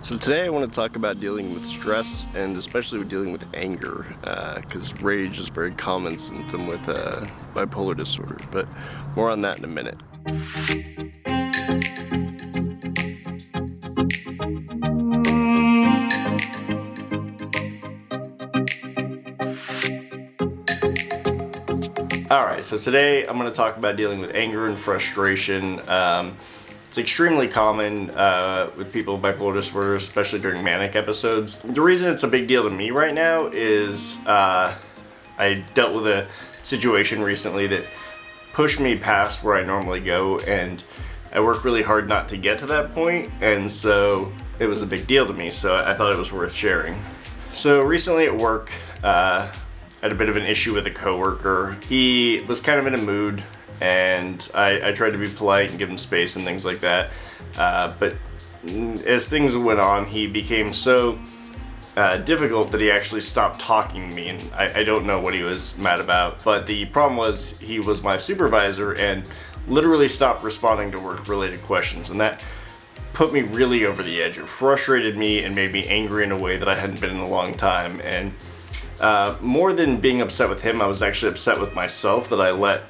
So today I want to talk about dealing with stress and especially with dealing with anger, because rage is a very common symptom with bipolar disorder, but more on that in a minute. Alright, so today I'm going to talk about dealing with anger and frustration. It's extremely common with people with bipolar disorder, especially during manic episodes. The reason it's a big deal to me right now is I dealt with a situation recently that pushed me past where I normally go, and I work really hard not to get to that point, and so it was a big deal to me, so I thought it was worth sharing. So recently at work, I had a bit of an issue with a coworker. He was kind of in a mood, and I tried to be polite and give him space and things like that. But as things went on, he became so difficult that he actually stopped talking to me, and I don't know what he was mad about. But the problem was he was my supervisor and literally stopped responding to work-related questions, and that put me really over the edge. It frustrated me and made me angry in a way that I hadn't been in a long time. And more than being upset with him, I was actually upset with myself that I let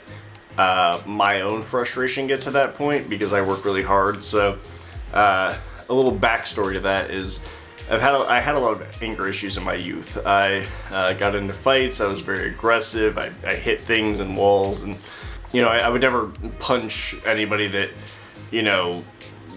my own frustration get to that point, because I work really hard. So a little backstory to that is I had a lot of anger issues in my youth. I got into fights. I was very aggressive. I hit things and walls, and I would never punch anybody that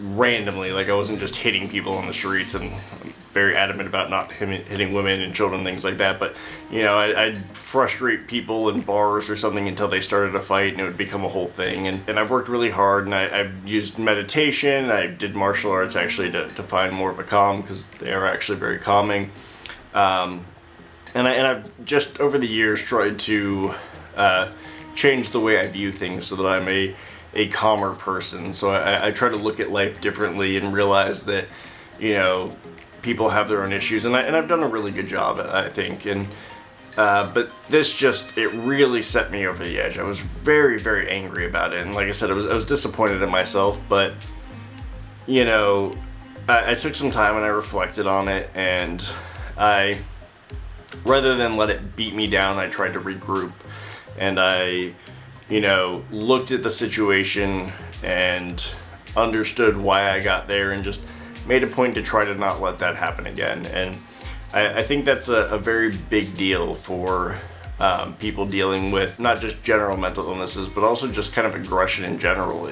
randomly. Like, I wasn't just hitting people on the streets, and I'm very adamant about not hitting women and children, things like that. But I'd frustrate people in bars or something until they started a fight, and it would become a whole thing. And I've worked really hard, and I've used meditation. I did martial arts actually to find more of a calm, because they are actually very calming. And I've just over the years tried to change the way I view things so that I'm a calmer person. So I try to look at life differently and realize that people have their own issues, and I've done a really good job, I think. And but this it really set me over the edge. I was very, very angry about it, and like I said, I was disappointed in myself. But I took some time and I reflected on it, and rather than let it beat me down, I tried to regroup, and I looked at the situation and understood why I got there, and just made a point to try to not let that happen again. And I think that's a very big deal for people dealing with not just general mental illnesses, but also just kind of aggression in general.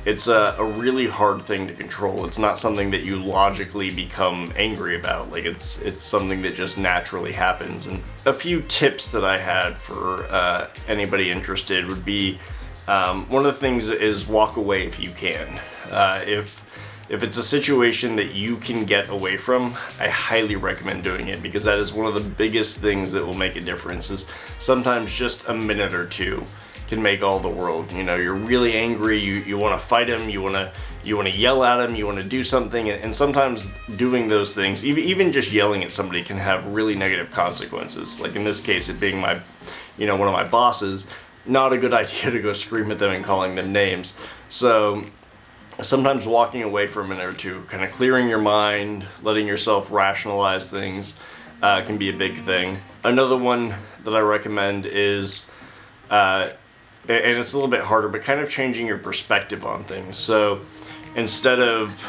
It's a really hard thing to control. It's not something that you logically become angry about. Like, it's something that just naturally happens. And a few tips that I had for anybody interested would be, one of the things is walk away if you can. If it's a situation that you can get away from, I highly recommend doing it, because that is one of the biggest things that will make a difference. Is sometimes just a minute or two can make all the world. You're really angry, you want to fight him, you want to yell at him, you want to do something, and sometimes doing those things, even just yelling at somebody, can have really negative consequences. Like in this case, it being one of my bosses, not a good idea to go scream at them and calling them names. So sometimes walking away for a minute or two, kind of clearing your mind, letting yourself rationalize things, can be a big thing. Another one that I recommend is, and it's a little bit harder, but kind of changing your perspective on things. So instead of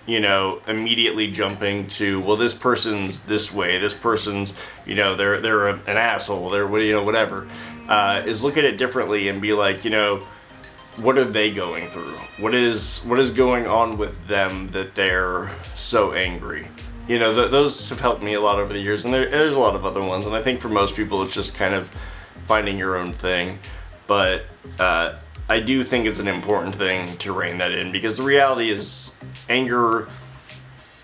immediately jumping to, well, this person's this way, this person's they're an asshole, they're whatever, is look at it differently and be like, what are they going through? What is going on with them that they're so angry? Those have helped me a lot over the years, and there's a lot of other ones. And I think for most people, it's just kind of finding your own thing. But I do think it's an important thing to rein that in, because the reality is anger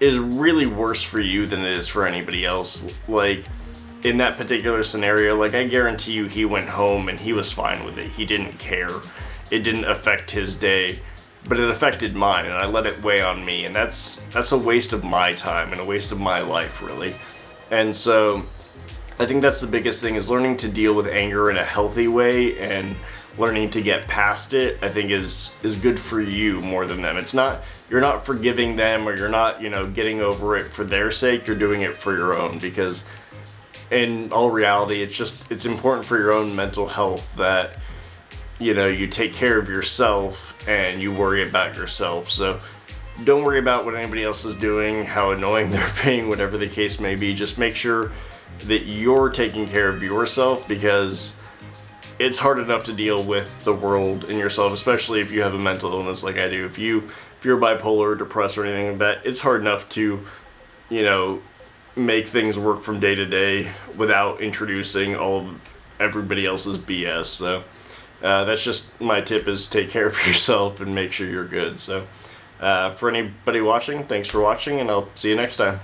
is really worse for you than it is for anybody else. Like, in that particular scenario, like, I guarantee you he went home and he was fine with it. He didn't care. It didn't affect his day, but it affected mine, and I let it weigh on me, and that's a waste of my time and a waste of my life, really. And so I think that's the biggest thing, is learning to deal with anger in a healthy way and learning to get past it, I think is good for you more than them. It's not, you're not forgiving them, or you're not, you know, getting over it for their sake. You're doing it for your own, because in all reality, it's important for your own mental health that, you know, you take care of yourself and you worry about yourself. So don't worry about what anybody else is doing, how annoying they're being, whatever the case may be. Just make sure that you're taking care of yourself, because it's hard enough to deal with the world and yourself, especially if you have a mental illness like I do. If you're bipolar or depressed or anything like that, it's hard enough to, you know, make things work from day to day without introducing all of everybody else's BS. So that's just my tip, is take care of yourself and make sure you're good. So for anybody watching, thanks for watching, and I'll see you next time.